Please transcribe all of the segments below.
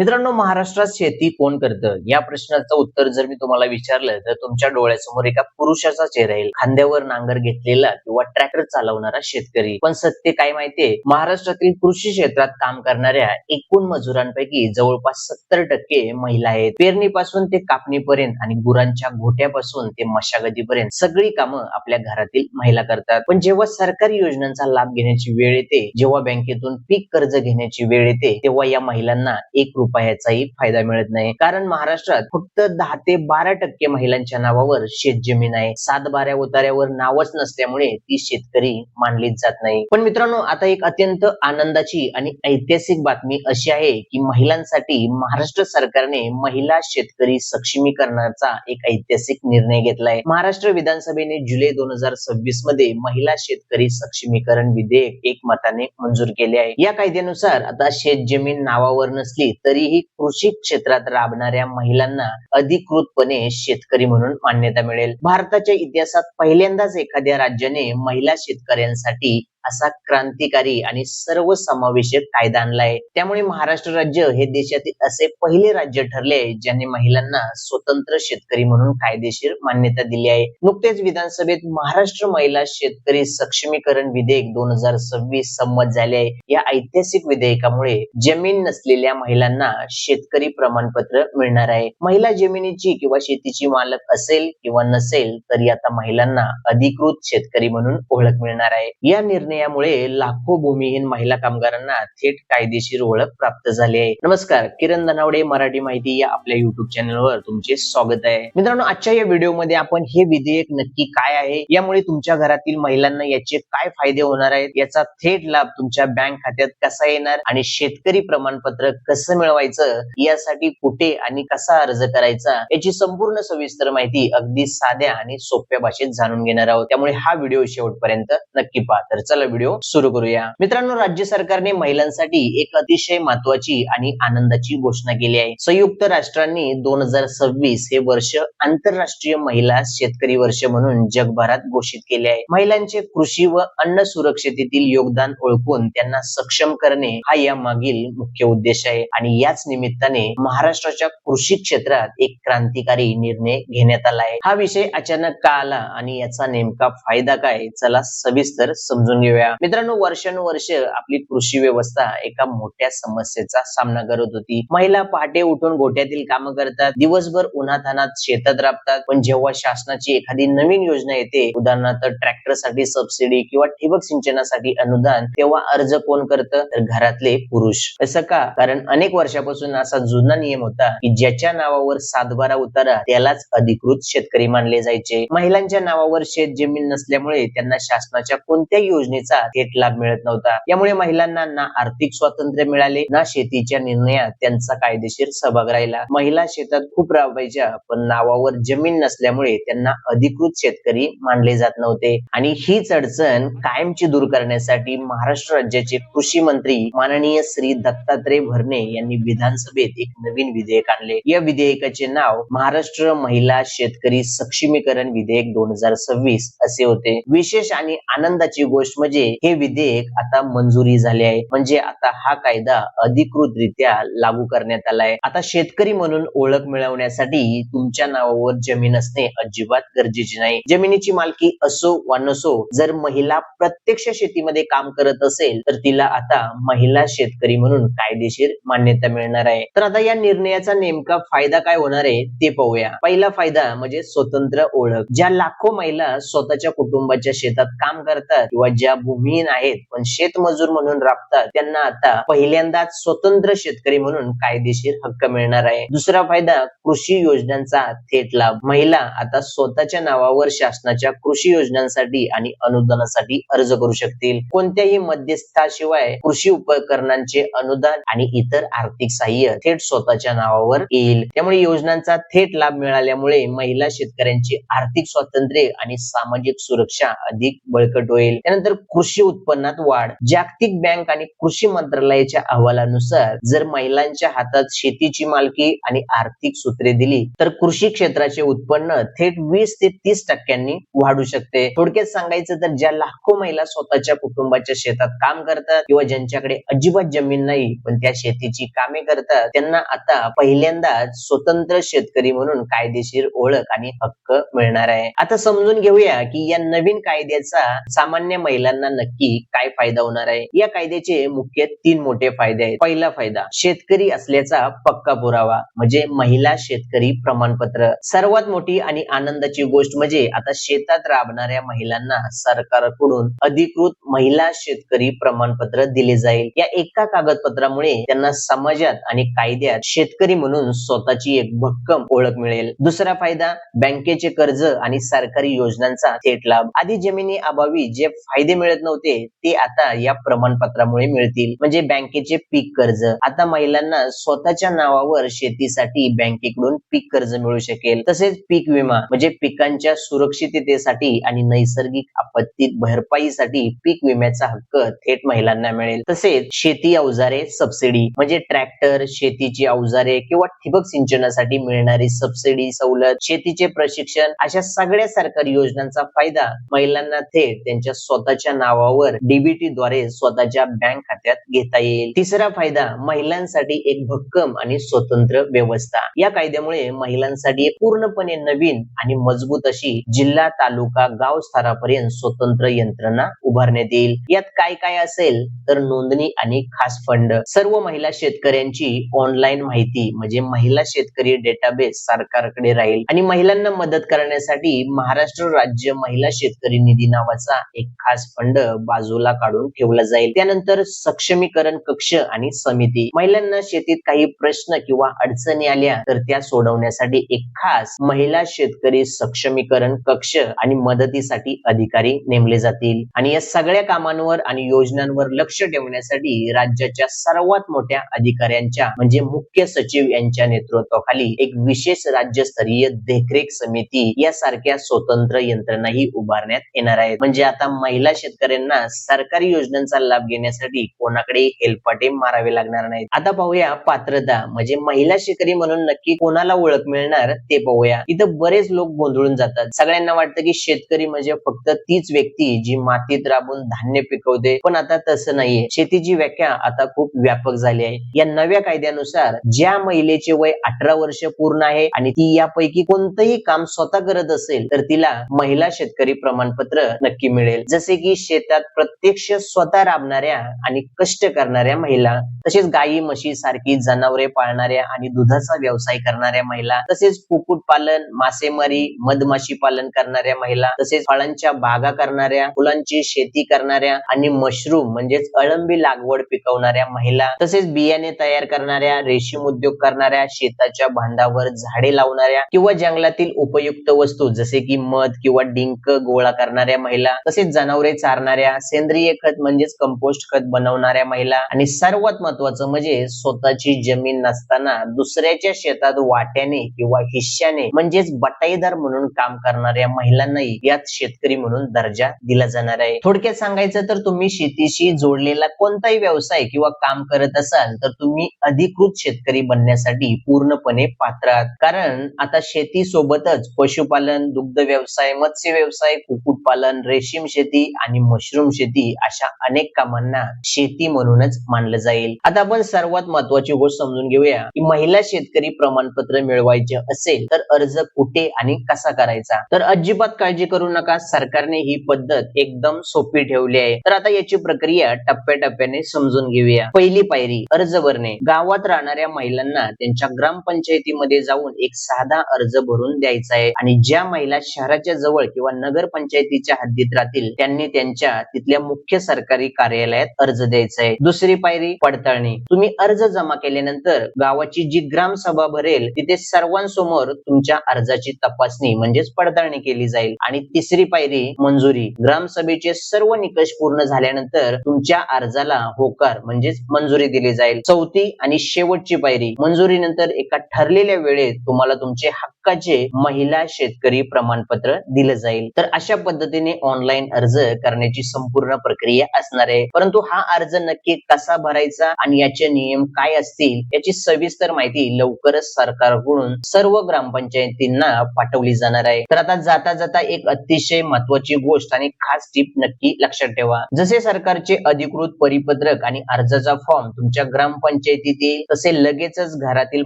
मित्रांनो, महाराष्ट्रात शेती कोण करतं या प्रश्नाचं उत्तर जर मी तुम्हाला विचारलं तर तुमच्या डोळ्यासमोर एका पुरुषाचा चेहरा येईल, खांद्यावर नांगर घेतलेला किंवा ट्रॅक्टर चालवणारा शेतकरी. पण सत्य काय माहितीये, महाराष्ट्रातील कृषी क्षेत्रात काम करणाऱ्या एकूण मजुरांपैकी जवळपास 70% महिला आहेत. पेरणीपासून ते कापणीपर्यंत आणि गुरांच्या घोट्यापासून ते मशागतीपर्यंत सगळी कामं आपल्या घरातील महिला करतात. पण जेव्हा सरकारी योजनांचा लाभ घेण्याची वेळ येते, जेव्हा बँकेतून पीक कर्ज घेण्याची वेळ येते, तेव्हा या महिलांना एक रुपयाचाही फायदा मिळत नाही. कारण महाराष्ट्रात फक्त 10 ते 12% महिलांच्या नावावर शेतजमीन आहे. 7-12 उतार्यावर नावच नसल्यामुळे ती शेतकरी मानलीच जात नाही. पण मित्रांनो, आता एक अत्यंत आनंदाची आणि ऐतिहासिक बातमी अशी आहे की महिलांसाठी महाराष्ट्र सरकारने महिला शेतकरी सक्षमीकरणाचा एक ऐतिहासिक निर्णय घेतलाय. महाराष्ट्र विधानसभेने जुलै 2026 मध्ये महिला शेतकरी सक्षमीकरण विधेयक एकमताने मंजूर केले आहे. या कायद्यानुसार आता शेतजमीन नावावर नसली तरीही कृषी क्षेत्रात राबणाऱ्या महिलांना अधिकृतपणे शेतकरी म्हणून मान्यता मिळेल. भारताच्या इतिहासात पहिल्यांदाच एखाद्या राज्याने महिला शेतकऱ्यांसाठी असा क्रांतिकारी आणि सर्वसमावेशक कायदा आणलाय. त्यामुळे महाराष्ट्र राज्य हे देशातील असे पहिले राज्य ठरले ज्याने महिलांना स्वतंत्र शेतकरी म्हणून कायदेशीर मान्यता दिली आहे. नुकतेच विधानसभेत महाराष्ट्र महिला शेतकरी सक्षमीकरण विधेयक 2026 संमत झाले आहे. या ऐतिहासिक विधेयकामुळे जमीन नसलेल्या महिलांना शेतकरी प्रमाणपत्र मिळणार आहे. महिला जमिनीची किंवा शेतीची मालक असेल किंवा नसेल तरी आता महिलांना अधिकृत शेतकरी म्हणून ओळख मिळणार आहे. या निर्णयामुळे लाखो भूमिहीन महिला कामगारांना थेट कायदेशीर ओळख प्राप्त झाली आहे. नमस्कार, किरण धनावडे मराठी माहिती या आपल्या युट्यूब चॅनलवर तुमचे स्वागत आहे. मित्रांनो, आजच्या या व्हिडिओमध्ये आपण हे विधेयक नक्की काय आहे, यामुळे तुमच्या घरातील महिलांना याचे काय फायदे होणार आहेत, याचा थेट लाभ तुमच्या बँक खात्यात कसा येणार आणि शेतकरी प्रमाणपत्र कसं मिळवायचं, यासाठी कुठे आणि कसा अर्ज करायचा, याची संपूर्ण सविस्तर माहिती अगदी साध्या आणि सोप्या भाषेत जाणून घेणार आहोत. त्यामुळे हा व्हिडिओ शेवटपर्यंत नक्की पहा. तर चला व्हिडिओ सुरू करूया. मित्रांनो, राज्य सरकारने महिलांसाठी एक अतिशय महत्वाची आणि आनंदाची घोषणा केली आहे. संयुक्त राष्ट्रांनी 2026 हे वर्ष आंतरराष्ट्रीय महिला शेतकरी वर्ष म्हणून जगभरात घोषित केले आहे. महिलांचे कृषी व अन्न सुरक्षितेतील योगदान ओळखून त्यांना सक्षम करणे हा या मागील मुख्य उद्देश आहे. आणि याच निमित्ताने महाराष्ट्राच्या कृषी क्षेत्रात एक क्रांतिकारी निर्णय घेण्यात आला आहे. हा विषय अचानक का आला आणि याचा नेमका फायदा काय, चला सविस्तर समजून घेऊया. मित्रांनो, वर्षानुवर्ष आपली कृषी व्यवस्था एका मोठ्या समस्येचा सामना करत होती. महिला पहाटे उठून गोठ्यातील कामं करतात, दिवसभर उन्हातान्हात शेतात राबतात. पण जेव्हा शासनाची एखादी नवीन योजना येते, उदाहरणार्थ ट्रॅक्टर साठी सबसिडी किंवा ठिबक सिंचनासाठी अनुदान, तेव्हा अर्ज कोण करतं, तर घरातले पुरुष. असं का? कारण अनेक वर्षापासून असा जुना नियम होता की ज्याच्या नावावर 7-12 उतारा त्यालाच अधिकृत शेतकरी मानले जायचे. महिलांच्या नावावर शेत जमीन नसल्यामुळे त्यांना शासनाच्या कोणत्याही योजनेचा थेट लाभ मिळत नव्हता. यामुळे महिलांना ना आर्थिक स्वातंत्र्य मिळाले, ना शेतीच्या निर्णयात त्यांचा कायदेशीर सहभाग राहिला. महिला शेतात खूप राबायच्या, पण नावावर जमीन नसल्यामुळे त्यांना अधिकृत शेतकरी मानले जात नव्हते. आणि हीच अडचण कायमची दूर करण्यासाठी महाराष्ट्र राज्याचे कृषी मंत्री माननीय श्री दत्तात्रय भरणे यांनी विधानसभेत एक नवीन विधेयक आणले. या विधेयकाचे नाव महाराष्ट्र महिला शेतकरी सक्षमीकरण विधेयक 2026 असे होते. विशेष आणि आनंदाची गोष्ट म्हणजे हे विधेयक आता मंजुरी झाले आहे. म्हणजे आता हा कायदा अधिकृतरित्या लागू करण्यात आलाय. आता शेतकरी म्हणून ओळख मिळवण्यासाठी तुमच्या नावावर जमीन असणे अजिबात गरजेचे नाही. जमिनीची मालकी असो वा नसो, जर महिला प्रत्यक्ष शेतीमध्ये काम करत असेल तर तिला आता महिला शेतकरी म्हणून कायदेशीर मान्यता मिळणार आहे. तर आता या निर्णयाचा नेमका फायदा काय होणार आहे ते पाहूया. पहिला फायदा म्हणजे स्वतंत्र ओळख. ज्या लाखो महिला स्वतःच्या कुटुंबाच्या शेतात काम करतात किंवा ज्या भूमिहीन आहेत पण शेतमजूर म्हणून राबतात, त्यांना आता पहिल्यांदाच स्वतंत्र शेतकरी म्हणून कायदेशीर हक्क मिळणार आहे. दुसरा फायदा, कृषी योजनांचा थेट लाभ. महिला आता स्वतःच्या नावावर शासनाच्या कृषी योजनांसाठी आणि अनुदानासाठी अर्ज करू शकतील. कोणत्याही मध्यस्थाशिवाय कृषी उपकरणांचे अनुदान आणि इतर आर्थिक सहाय्य थेट स्वतःच्या नावावर येईल. त्यामुळे योजनांचा थेट लाभ मिळाल्यामुळे महिला शेतकऱ्यांची आर्थिक स्वातंत्र्य आणि सामाजिक सुरक्षा अधिक बळकट होईल. त्यानंतर कृषी उत्पन्नात वाढ. जागतिक बँक आणि कृषी मंत्रालयाच्या अहवालानुसार जर महिलांच्या हातात शेतीची मालकी आणि आर्थिक सूत्रे दिली तर कृषी क्षेत्राचे उत्पन्न थेट 20 ते 30% वाढू शकते. थोडक्यात सांगायचं तर ज्या लाखो महिला स्वतःच्या कुटुंबाच्या शेतात काम करतात किंवा ज्यांच्याकडे अजिबात जमीन नाही पण त्या शेतीची कामे करतात, त्यांना आता पहिल्यांदाच स्वतंत्र शेतकरी म्हणून कायदेशीर ओळख आणि हक्क मिळणार आहे. आता समजून घेऊया की या नवीन कायद्याचा सामान्य महिलांना नक्की काय फायदा होणार आहे. या कायद्याचे मुख्य 3 मोठे फायदे आहेत. पहिला फायदा, शेतकरी असल्याचा पक्का पुरावा म्हणजे महिला शेतकरी प्रमाणपत्र. सर्वात मोठी आणि आनंदाची गोष्ट म्हणजे आता शेतात राबणाऱ्या महिलांना सरकारकडून अधिकृत महिला शेतकरी प्रमाणपत्र दिले जाईल. या एका कागदपत्रामुळे त्यांना समाजात आणि कायद्यात शेतकरी म्हणून स्वतःची एक भक्कम ओळख मिळेल. दुसरा फायदा, बँकेचे कर्ज आणि सरकारी योजनांचा थेट लाभ. आधी जमिनी अभावी जे फायदे मिळत नव्हते ते आता या प्रमाणपत्रामुळे मिळतील. म्हणजे बँकेचे पीक कर्ज, आता महिलांना स्वतःच्या नावावर शेतीसाठी बँकेकडून पीक कर्ज मिळू शकेल. तसेच पीक विमा म्हणजे पिकांच्या सुरक्षिततेसाठी आणि नैसर्गिक आपत्ती भरपाईसाठी पीक विम्याचा हक्क थेट महिलांना मिळेल. तसेच शेती अवजारे सबसिडी म्हणजे ट्रॅक्टर, शेतीची अवजारे किंवा ठिबक सिंचनासाठी मिळणारी सबसिडी सवलत, शेतीचे प्रशिक्षण अशा सगळ्या सरकारी योजनांचा फायदा महिलांना थेट त्यांच्या स्वतःच्या नावावर डीबीटी द्वारे स्वतःच्या बँक खात्यात घेता येईल. तिसरा फायदा, महिलांसाठी एक भक्कम आणि स्वतंत्र व्यवस्था. या कायद्यामुळे महिलांसाठी पूर्णपणे नवीन आणि मजबूत अशी जिल्हा, तालुका, गाव स्तरापर्यंत स्वतंत्र यंत्रणा उभारण्यात येईल. यात काय काय असेल तर नोंदणी आणि खास फंड, सर्व महिला शेतकऱ्यांची ऑनलाईन माहिती म्हणजे महिला शेतकरी डेटाबेस सरकारकडे राहील आणि महिलांना मदत करण्यासाठी महाराष्ट्र राज्य महिला शेतकरी निधी नावाचा एक खास फंड बाजूला काढून ठेवला जाईल. त्यानंतर सक्षमीकरण कक्ष आणि समिती, महिलांना शेतीत काही प्रश्न किंवा अडचणी आल्या तर त्या सोडवण्यासाठी एक खास महिला शेतकरी सक्षमीकरण कक्ष आणि मदतीसाठी अधिकारी नेमले जातील. आणि या सगळ्या कामांवर आणि योजनांवर लक्ष ठेवण्यासाठी राज्याच्या सर्वात मोठ्या अधिकाऱ्यांच्या म्हणजे मुख्य सचिव यांच्या नेतृत्वाखाली एक विशेष राज्यस्तरीय देखरेख समिती यासारख्या स्वतंत्र यंत्रणाही उभारण्यात येणार आहेत. म्हणजे आता महिला शेतकऱ्यांना सरकारी योजनांचा लाभ घेण्यासाठी कोणाकडे हेलपाटे मारावे लागणार नाहीत. आता पाहूया पात्रता म्हणजे महिला शेतकरी म्हणून नक्की कोणाला ओळख मिळणार ते पाहूया. इथं बरेच लोक गोंधळून जातात. सगळ्यांना वाटतं की शेतकरी म्हणजे फक्त तीच व्यक्ती जी मातीत राबून धान्य पिकवते, पण आता तसं नाहीये. शेतीची व्याख्या आता खूप व्यापक झाली आहे. या नव्या कायद्यानुसार ज्या महिलेचे वय 18 वर्ष पूर्ण आहे आणि ती यापैकी कोणतंही काम स्वतः करत असेल तर तिला महिला शेतकरी प्रमाणपत्र नक्की मिळेल. जसे की शेतात प्रत्यक्ष स्वतः राबणाऱ्या आणि कष्ट करणाऱ्या महिला, तसेच गायी म्हशी सारखी जनावरे पाळणाऱ्या आणि दुधाचा व्यवसाय करणाऱ्या महिला, तसेच कुक्कुट पालन, मासेमारी, मधमाशी पालन करणाऱ्या महिला, तसेच फळांच्या बागा करणाऱ्या, फुलांची शेती करणाऱ्या आणि मशरूम म्हणजेच अळंबी लागवड पिकवणाऱ्या महिला, तसेच बियाणे तयार करणाऱ्या, रेशीम उद्योग करणाऱ्या, शेताच्या बांधावर झाडे लावणाऱ्या किंवा जंगलातील उपयुक्त वस्तू जसे की मध किंवा डिंक गोळा करणाऱ्या महिला, तसेच जनावरे चारणाऱ्या, सेंद्रिय खत म्हणजेच कंपोस्ट खत बनवणाऱ्या महिला आणि सर्वात महत्वाचं म्हणजे स्वतःची जमीन नसताना दुसऱ्याच्या शेतात वाट्याने किंवा हिश्श्याने म्हणजेच बटाईदार म्हणून काम करणाऱ्या महिलांनाही यात शेतकरी म्हणून दर्जा दिला जाणार आहे. थोडक्यात सांगायचं तर तुम्ही शेतीशी जोडलेला कोणताही व्यवसाय किंवा काम करत असाल तर तुम्ही अधिकृत शेतकरी बनण्यासाठी पूर्णपणे पात्र आहात. कारण आता शेती सोबतच पशुपालन, दुग्ध व्यवसाय, मत्स्य व्यवसाय, कुक्कुटपालन, रेशीम शेती आणि मशरूम शेती अशा अनेक कामांना शेती म्हणूनच मानलं जाईल. आता आपण सर्वात महत्वाची गोष्ट समजून घेऊया की महिला शेतकरी प्रमाणपत्र मिळवायचे असेल तर अर्ज कुठे आणि कसा करायचा. तर अजिबात काळजी करू नका, सरकारने ही पद्धत एकदम सोपी ठेवली आहे. तर आता याची प्रक्रिया टप्प्याटप्प्याने समजून घेऊया. पहिली पायरी अर्ज भरणे. गावात राहणाऱ्या महिलांना त्यांच्या ग्रामपंचायतीमध्ये जाऊन एक साधा अर्ज भरून द्यायचा आहे आणि ज्या महिला शहराच्या जवळ किंवा नगर पंचायतीच्या हद्दीत राहतील त्यांनी त्यांच्या तिथल्या मुख्य सरकारी कार्यालयात अर्ज द्यायचा आहे. दुसरी पायरी पडताळणी. तुम्ही अर्ज जमा केल्यानंतर गावाची जी ग्रामसभा भरेल तिथे सर्वांसमोर तुमच्या अर्जाची तपासणी म्हणजेच पडताळणी केली जाईल. आणि तिसरी पायरी मंजुरी. ग्रामसभेचे सर्व निकष पूर्ण झाल्यानंतर तुमच्या अर्जाला होकार म्हणजेच मंजुरी दिली जाईल. चौथी आणि शेवटची पायरी मंजुरीनंतर एका ठरलेल्या वेळेत तुम्हाला तुमचे हक्क हक्काचे महिला शेतकरी प्रमाणपत्र दिलं जाईल. तर अशा पद्धतीने ऑनलाईन अर्ज करण्याची संपूर्ण प्रक्रिया असणार आहे. परंतु हा अर्ज नक्की कसा भरायचा आणि याचे नियम काय असतील याची सविस्तर माहिती लवकरच सरकारकडून सर्व ग्रामपंचायतींना पाठवली जाणार आहे. तर आता जाता जाता एक अतिशय महत्वाची गोष्ट आणि खास टिप नक्की लक्षात ठेवा. जसे सरकारचे अधिकृत परिपत्रक आणि अर्जाचा फॉर्म तुमच्या ग्रामपंचायतीत येईल तसे लगेचच घरातील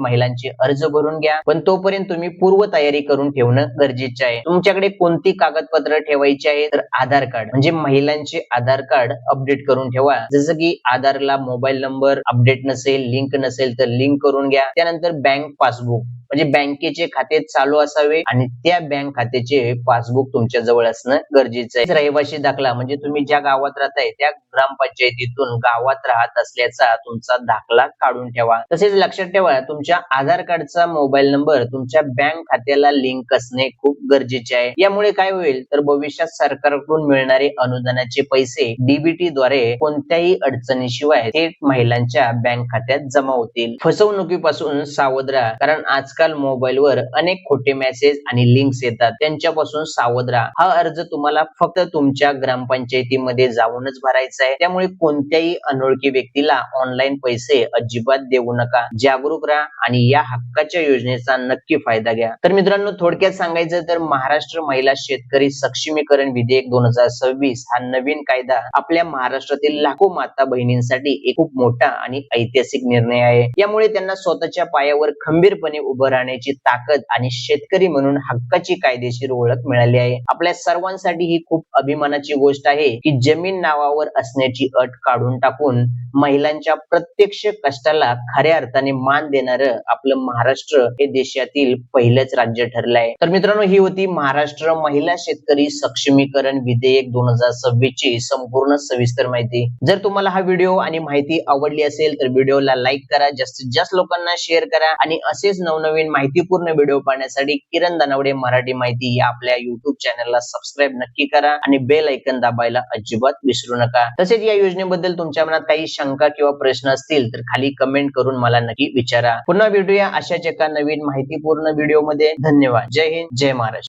महिलांचे अर्ज भरून घ्या. पण तोपर्यंत तुम्ही पूर्व तयारी करून ठेवणं गरजेचे आहे. तुमच्याकडे कोणती कागदपत्र ठेवायची आहे तर आधार कार्ड म्हणजे महिलांचे आधार कार्ड अपडेट करून ठेवा. जसं की आधारला मोबाईल नंबर अपडेट नसेल, लिंक नसेल तर लिंक करून घ्या. त्यानंतर बँक पासबुक म्हणजे बँकेचे खाते चालू असावे आणि त्या बँक खात्याचे पासबुक तुमच्या जवळ असणं गरजेचं आहे. रहिवासी दाखला म्हणजे तुम्ही ज्या गावात राहताय त्या ग्रामपंचायतीतून गावात राहत असल्याचा तुमचा दाखला काढून ठेवा. तसेच लक्षात ठेवा तुमच्या आधार कार्डचा मोबाईल नंबर तुमच्या बँक खात्याला लिंक असणे खूप गरजेचे आहे. यामुळे काय होईल तर भविष्यात सरकारकडून मिळणारे अनुदानाचे पैसे डीबीटी द्वारे कोणत्याही अडचणीशिवाय थेट महिलांच्या बँक खात्यात जमा होतील. फसवणुकीपासून सावध राहा कारण आजकाल मोबाईलवर अनेक खोटे मेसेज आणि लिंक्स येतात, त्यांच्यापासून सावध राहा. हा अर्ज तुम्हाला फक्त तुमच्या ग्रामपंचायतीमध्ये जाऊनच भरायचा आहे. त्यामुळे कोणत्याही अनोळखी व्यक्तीला ऑनलाईन पैसे अजिबात देऊ नका. जागरूक राहा आणि या हक्काच्या योजनेचा नक्की फायदा घ्या. तर मित्रांनो थोडक्यात सांगायचं तर महाराष्ट्र महिला शेतकरी सक्षमीकरण विधेयक 2026 हा नवीन कायदा आपल्या महाराष्ट्रातील लाखो माता बहिणींसाठी एक खूप मोठा आणि ऐतिहासिक निर्णय आहे. यामुळे त्यांना स्वतःच्या पायावर खंबीरपणे उभं राहण्याची ताकद आणि शेतकरी म्हणून हक्काची कायदेशीर ओळख मिळाली आहे. आपल्या सर्वांसाठी ही खूप अभिमानाची गोष्ट आहे की जमीन नावावर असण्याची अट काढून टाकून महिलांच्या प्रत्यक्ष कष्टाला खऱ्या अर्थाने मान देणारं आपलं महाराष्ट्र हे देशातील पहिलंच राज्य ठरलं आहे. तर मित्रांनो ही होती महाराष्ट्र महिला शेतकरी सक्षमीकरण विधेयक 2026 ची संपूर्ण सविस्तर माहिती. जर तुम्हाला हा व्हिडिओ आणि माहिती आवडली असेल तर व्हिडिओला लाईक करा, जास्तीत जास्त लोकांना शेअर करा आणि असेच नवनवीन माहितीपूर्ण व्हिडिओ पाहण्यासाठी किरण दानवडे मराठी माहिती या आपल्या युट्यूब चॅनलला सबस्क्राईब नक्की करा आणि बेल ऐकन दाबायला अजिबात विसरू नका. तसेच या योजनेबद्दल तुमच्या मनात काही शंका किंवा प्रश्न असतील तर खाली कमेंट करून मला नक्की विचारा. पुन्हा भेटूया अशाच एका नवीन माहितीपूर्ण व्हिडिओ मध्ये. धन्यवाद. जय हिंद, जय महाराष्ट्र.